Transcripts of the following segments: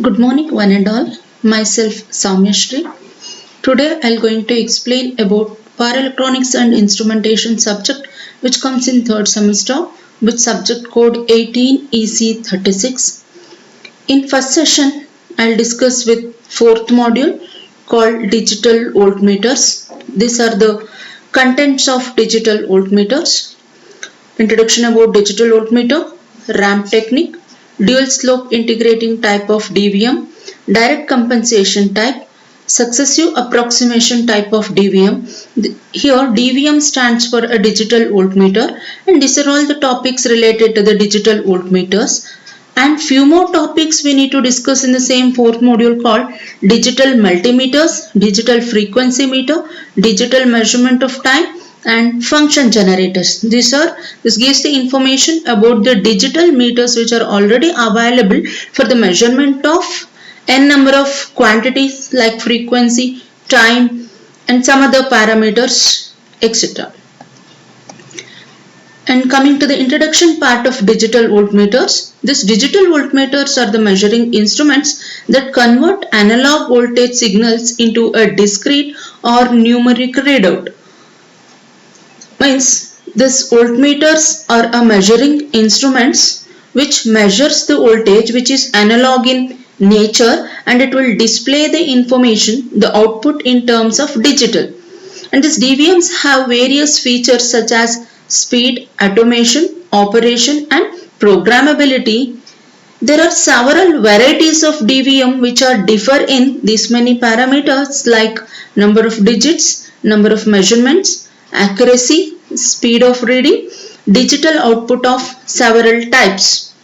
Good morning one and all. Myself Soumyashri. Today I am going to explain about Power Electronics and Instrumentation subject which comes in third semester with subject code 18 EC36. In first session I will discuss with fourth module called digital voltmeters. These are the contents of digital voltmeters. Introduction about digital voltmeter, ramp technique, dual slope integrating type of DVM, direct compensation type, successive approximation type of DVM. Here DVM stands for a digital voltmeter, and these are all the topics related to the digital voltmeters. And few more topics we need to discuss in the same fourth module called digital multimeters, digital frequency meter, digital measurement of time, and function generators. This gives the information about the digital meters which are already available for the measurement of n number of quantities like frequency, time, and some other parameters, etc. And coming to the introduction part of digital voltmeters, these digital voltmeters are the measuring instruments that convert analog voltage signals into a discrete or numeric readout. Means these voltmeters are a measuring instruments which measures the voltage which is analog in nature, and it will display the information, the output in terms of digital. And these DVMs have various features such as speed, automation, operation, and programmability. There are several varieties of DVM which are differ in these many parameters like number of digits, number of measurements, accuracy, speed of reading, digital output of several types.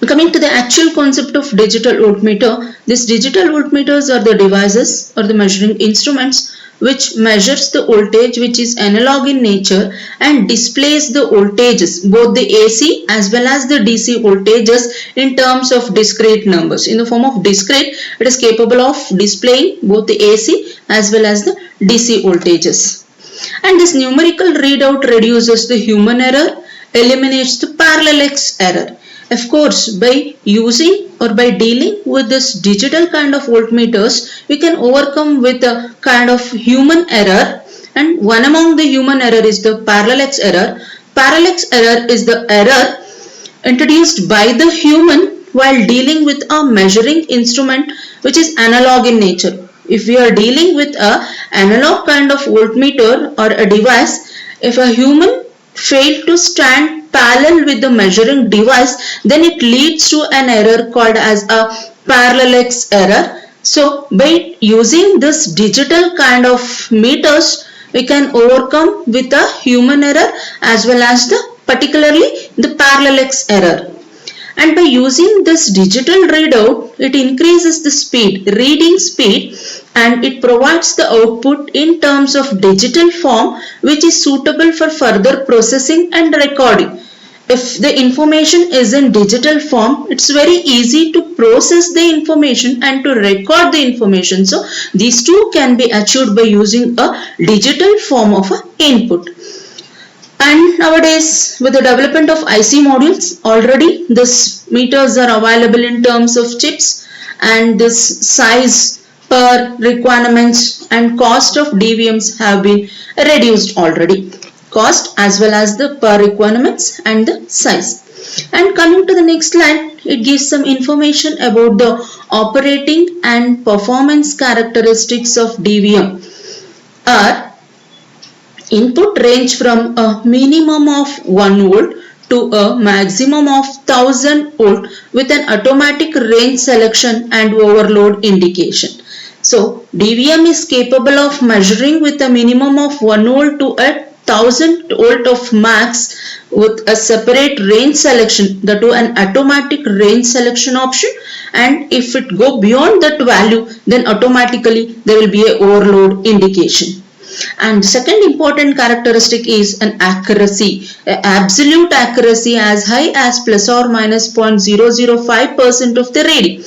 Coming to the actual concept of digital voltmeter, these digital voltmeters are the devices or the measuring instruments which measures the voltage which is analog in nature and displays the voltages, both the AC as well as the DC voltages in terms of discrete numbers. In the form of discrete, it is capable of displaying both the AC as well as the DC voltages. And this numerical readout reduces the human error, eliminates the parallax error. Of course, by using or by dealing with this digital kind of voltmeters, we can overcome with a kind of human error, and one among the human error is the parallax error. Parallax error is the error introduced by the human while dealing with a measuring instrument which is analog in nature. If we are dealing with a analog kind of voltmeter or a device, if a human failed to stand parallel with the measuring device, then it leads to an error called as a parallax error. So by using this digital kind of meters, we can overcome with a human error as well as particularly the parallax error. And by using this digital readout, it increases the speed, reading speed, and it provides the output in terms of digital form which is suitable for further processing and recording. If the information is in digital form, it's very easy to process the information and to record the information. So these two can be achieved by using a digital form of an input. And nowadays, with the development of IC modules, already these meters are available in terms of chips, and this size per requirements and cost of DVMs have been reduced already. Cost as well as the per requirements and the size. And coming to the next slide, it gives some information about the operating and performance characteristics of DVM. Input range from a minimum of 1 volt to a maximum of 1000 volt with an automatic range selection and overload indication. So DVM is capable of measuring with a minimum of 1 volt to a 1000 volt of max with a separate range selection, that to an automatic range selection option, and if it go beyond that value, then automatically there will be a overload indication. And the second important characteristic is an accuracy, absolute accuracy as high as plus or minus 0.005% of the reading.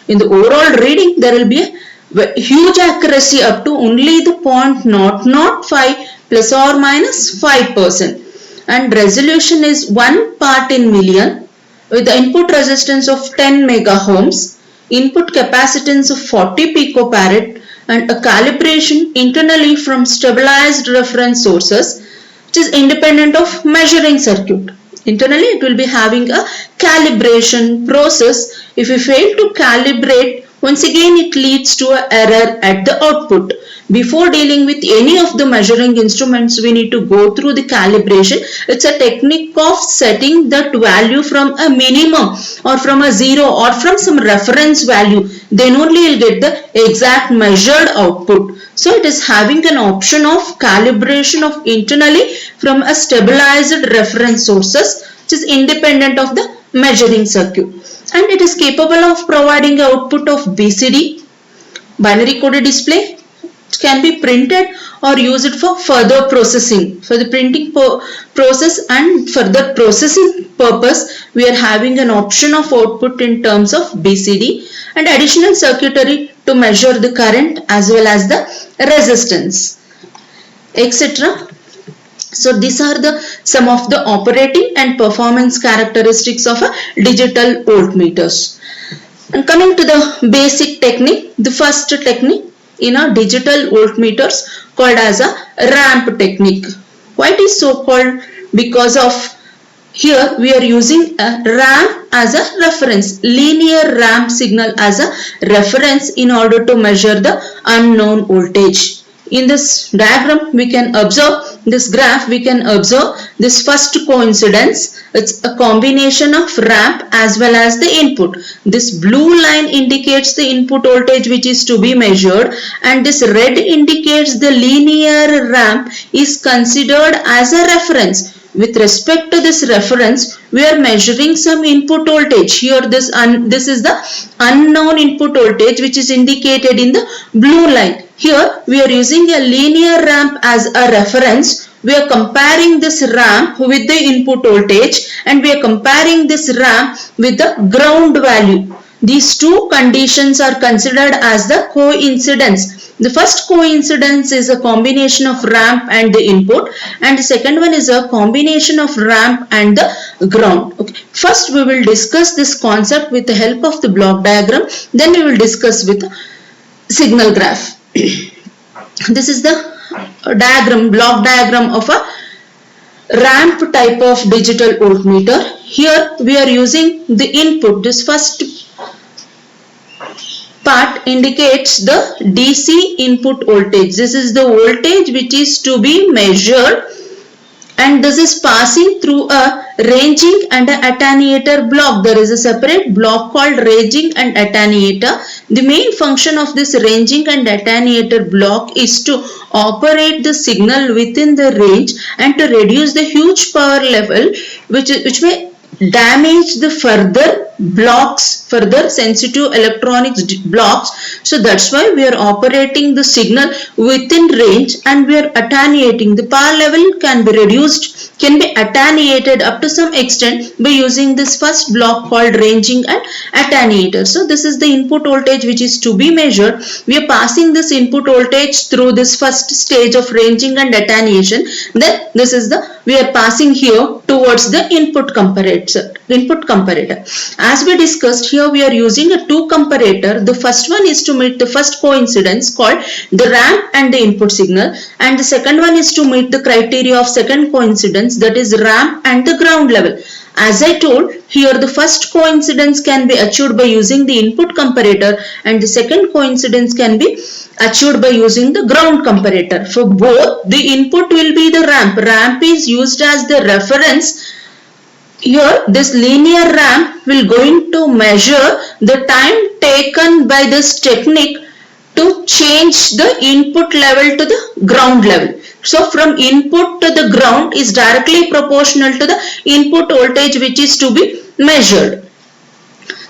In the overall reading, there will be a huge accuracy up to only the 0.005 plus or minus 5%. And resolution is 1 part in million with the input resistance of 10 megaohms input capacitance of 40 picofarad, and a calibration internally from stabilized reference sources, which is independent of measuring circuit. Internally it will be having a calibration process. If we fail to calibrate, once again it leads to an error at the output. Before dealing with any of the measuring instruments, we need to go through the calibration. It's a technique of setting that value from a minimum or from a zero or from some reference value. Then only you'll get the exact measured output. So it is having an option of calibration of internally from a stabilized reference sources, which is independent of the measuring circuit. And it is capable of providing output of BCD, binary coded display. It can be printed or used for further processing. For the printing process and further processing purpose, we are having an option of output in terms of BCD and additional circuitry to measure the current as well as the resistance, etc. So these are some of the operating and performance characteristics of a digital voltmeters. And coming to the basic technique, the first technique in a digital voltmeters called as a ramp technique. Why it is so called? Because of here we are using a ramp as a reference, linear ramp signal as a reference in order to measure the unknown voltage. In this diagram we can observe, this graph we can observe this first coincidence. It's a combination of ramp as well as the input. This blue line indicates the input voltage which is to be measured, and this red indicates the linear ramp is considered as a reference. With respect to this reference, we are measuring some input voltage. Here this is the unknown input voltage which is indicated in the blue line. Here we are using a linear ramp as a reference. We are comparing this ramp with the input voltage and we are comparing this ramp with the ground value. These two conditions are considered as the coincidence. The first coincidence is a combination of ramp and the input, and the second one is a combination of ramp and the ground. Okay. First we will discuss this concept with the help of the block diagram, then we will discuss with signal graph. This is the diagram, block diagram of a ramp type of digital voltmeter. Here we are using the input. This first part indicates the DC input voltage. This is the voltage which is to be measured, and this is passing through a ranging and an attenuator block. There is a separate block called ranging and attenuator. The main function of this ranging and attenuator block is to operate the signal within the range and to reduce the huge power level which may damage the further blocks, further sensitive electronics blocks. So that's why we are operating the signal within range and we are attenuating. The power level can be reduced, can be attenuated up to some extent by using this first block called ranging and attenuator. So this is the input voltage which is to be measured. We are passing this input voltage through this first stage of ranging and attenuation. Then this is we are passing here towards the input comparator. As we discussed, here we are using a two comparator. The first one is to meet the first coincidence called the ramp and the input signal, and the second one is to meet the criteria of second coincidence, that is ramp and the ground level. As I told, here the first coincidence can be achieved by using the input comparator and the second coincidence can be achieved by using the ground comparator. For both, the input will be the ramp. Ramp is used as the reference. Here this linear ramp will going to measure the time taken by this technique to change the input level to the ground level. So from input to the ground is directly proportional to the input voltage which is to be measured.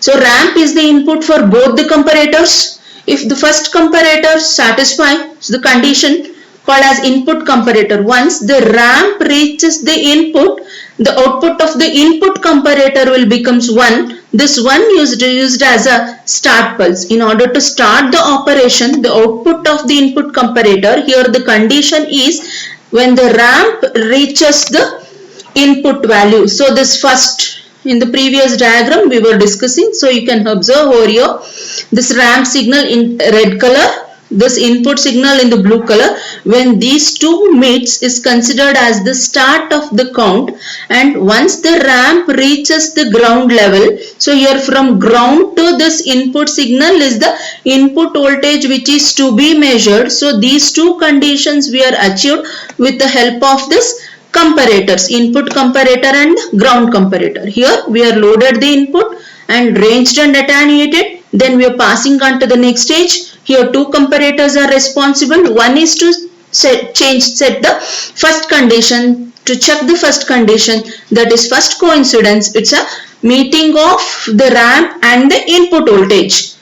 So ramp is the input for both the comparators. If the first comparator satisfies the condition called as input comparator, once the ramp reaches the input, the output of the input comparator will becomes 1. This 1 used as a start pulse. In order to start the operation, the output of the input comparator, here the condition is when the ramp reaches the input value. So this first in the previous diagram we were discussing. So you can observe over here this ramp signal in red color, this input signal in the blue color. When these two meets is considered as the start of the count, and once the ramp reaches the ground level, so here from ground to this input signal is the input voltage which is to be measured. So these two conditions we are achieved with the help of this comparators, input comparator and ground comparator. Here we are loaded the input and ranged and attenuated. Then we are passing on to the next stage. Here two comparators are responsible. One is to set the first condition, to check the first condition, that is first coincidence. It's a meeting of the ramp and the input voltage.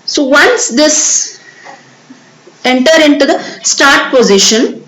So once this enter into the start position,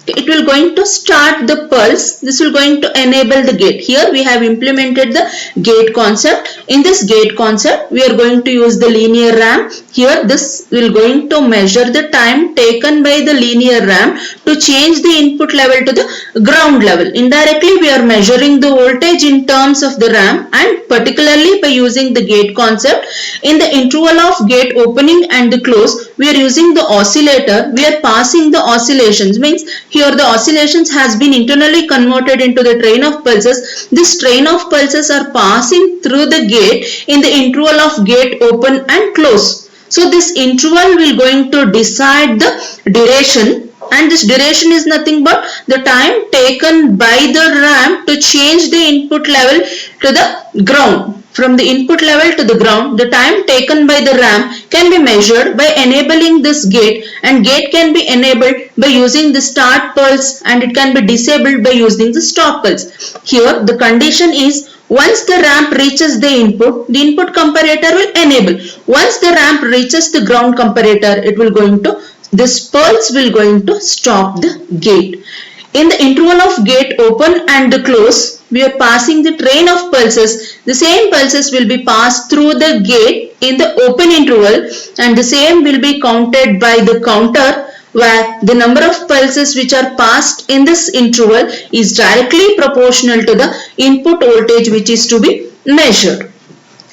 it will going to start the pulse. This will going to enable the gate. Here we have implemented the gate concept. In this gate concept we are going to use the linear ramp. Here this will going to measure the time taken by the linear ramp to change the input level to the ground level. Indirectly we are measuring the voltage in terms of the ramp, and particularly by using the gate concept. In the interval of gate opening and the close, we are using the oscillator. We are passing the oscillations, means here the oscillations has been internally converted into the train of pulses. This train of pulses are passing through the gate in the interval of gate open and close. So this interval will going to decide the duration, and this duration is nothing but the time taken by the ramp to change the input level to the ground. From the input level to the ground, the time taken by the ramp can be measured by enabling this gate, and gate can be enabled by using the start pulse, and it can be disabled by using the stop pulse. Here the condition is once the ramp reaches the input comparator will enable. Once the ramp reaches the ground comparator, it will going to, this pulse will going to stop the gate. In the interval of gate open and the close, we are passing the train of pulses. The same pulses will be passed through the gate in the open interval, and the same will be counted by the counter, where the number of pulses which are passed in this interval is directly proportional to the input voltage which is to be measured.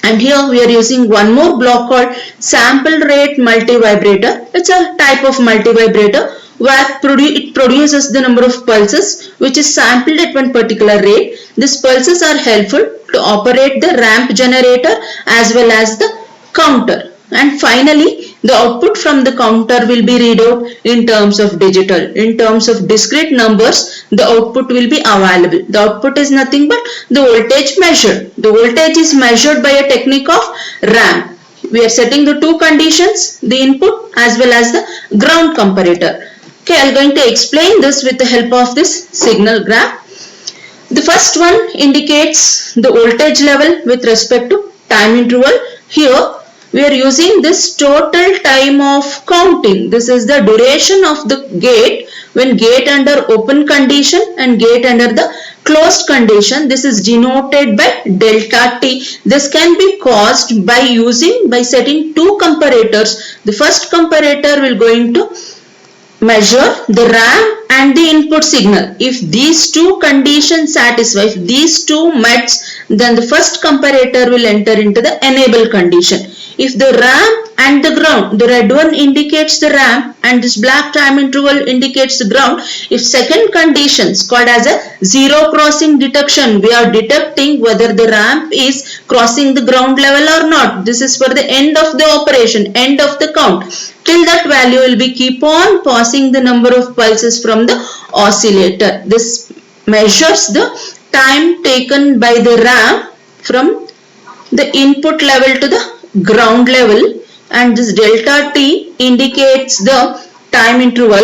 And here we are using one more block called sample rate multivibrator. It's a type of multivibrator where it produces the number of pulses which is sampled at one particular rate. These pulses are helpful to operate the ramp generator as well as the counter. And finally, the output from the counter will be read out in terms of digital. In terms of discrete numbers, the output will be available. The output is nothing but the voltage measured. The voltage is measured by a technique of ramp. We are setting the two conditions, the input as well as the ground comparator. Okay, I am going to explain this with the help of this signal graph. The first one indicates the voltage level with respect to time interval. Here we are using this total time of counting. This is the duration of the gate when gate under open condition and gate under the closed condition. This is denoted by delta t. This can be caused by setting two comparators. The first comparator will going to measure the ramp and the input signal. If these two conditions satisfy, if these two met, then the first comparator will enter into the enable condition. If the ramp and the ground, the red one indicates the ramp and this black time interval indicates the ground. If second conditions called as a zero crossing detection, we are detecting whether the ramp is crossing the ground level or not. This is for the end of the operation, end of the count. Till that value will be keep on passing the number of pulses from the oscillator. This measures the time taken by the ramp from the input level to the ground level, and this delta t indicates the time interval,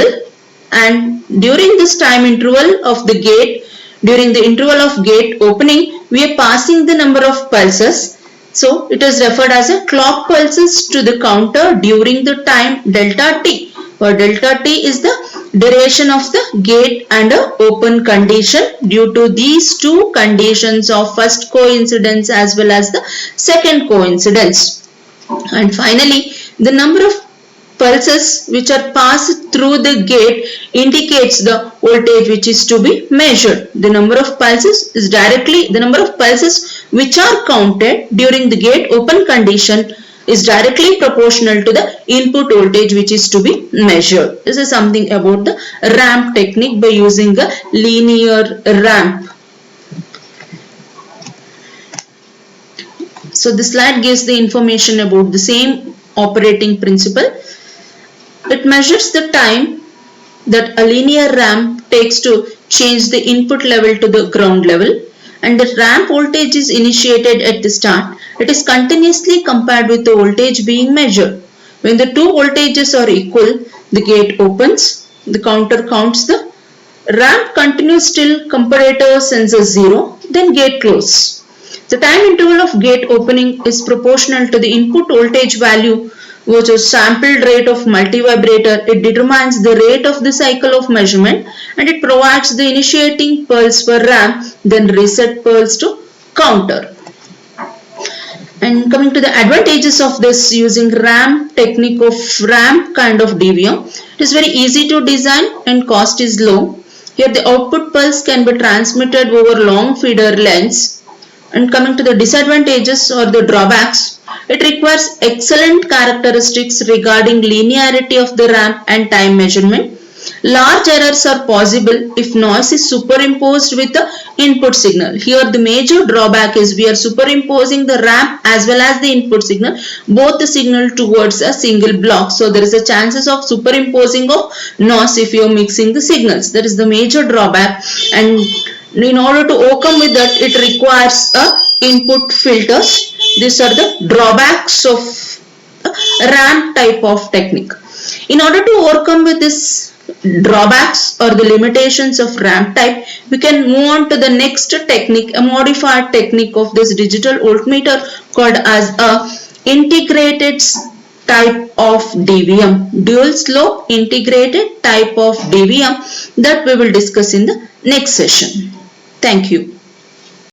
and during this time interval of the gate, during the interval of gate opening, we are passing the number of pulses. So it is referred as a clock pulses to the counter during the time delta t, where delta t is the duration of the gate under open condition due to these two conditions of first coincidence as well as the second coincidence. And finally, the number of pulses which are passed through the gate indicates the voltage which is to be measured. The number of pulses is directly the number of pulses which are counted during the gate open condition is directly proportional to the input voltage which is to be measured. This is something about the ramp technique by using a linear ramp. So this slide gives the information about the same operating principle. It measures the time that a linear ramp takes to change the input level to the ground level, and the ramp voltage is initiated at the start. It is continuously compared with the voltage being measured. When the two voltages are equal, the gate opens, the counter counts the ramp continues till comparator senses 0, then gate closes. The time interval of gate opening is proportional to the input voltage value, which is sampled rate of multivibrator. It determines the rate of the cycle of measurement, and it provides the initiating pulse for ramp, then reset pulse to counter. And coming to the advantages of this using ramp technique of ramp kind of DVM, it is very easy to design and cost is low. Here the output pulse can be transmitted over long feeder lengths. And coming to the disadvantages or the drawbacks, it requires excellent characteristics regarding linearity of the ramp and time measurement. Large errors are possible if noise is superimposed with the input signal. Here the major drawback is we are superimposing the ramp as well as the input signal, both the signal towards a single block. So there is a chances of superimposing of noise if you are mixing the signals. That is the major drawback, and in order to overcome with that, it requires a input filters. These are the drawbacks of a ramp type of technique. In order to overcome with this drawbacks or the limitations of ramp type, we can move on to the next technique, a modified technique of this digital voltmeter called as a integrated type of DVM, dual slope integrated type of DVM, that we will discuss in the next session. Thank you.